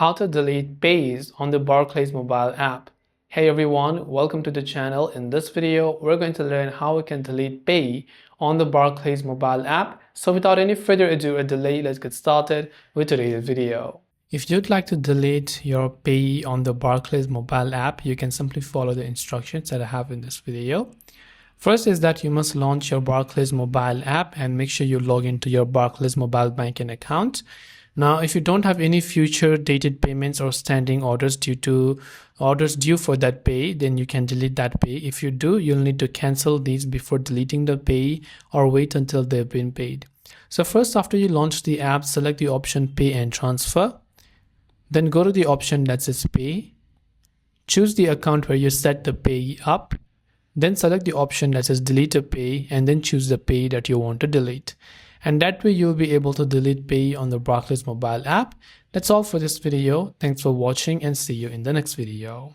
How to delete Payees on the Barclays mobile app. Hey everyone, welcome to the channel. In this video, we're going to learn how we can delete Payee on the Barclays mobile app. So without any further ado or delay, let's get started with today's video. If you'd like to delete your Payee on the Barclays mobile app, you can simply follow the instructions that I have in this video. First is that you must launch your Barclays mobile app and make sure you log into your Barclays Mobile Banking account. Now, if you don't have any future dated payments or standing orders due for that pay, then you can delete that pay. If you do, you'll need to cancel these before deleting the pay or wait until they've been paid. So first, after you launch the app, select the option Pay and Transfer. Then go to the option that says Pay. Choose the account where you set the pay up. Then select the option that says Delete a Pay and then choose the pay that you want to delete. And that way you'll be able to delete Payee on the Barclays mobile app. That's all for this video. Thanks for watching and see you in the next video.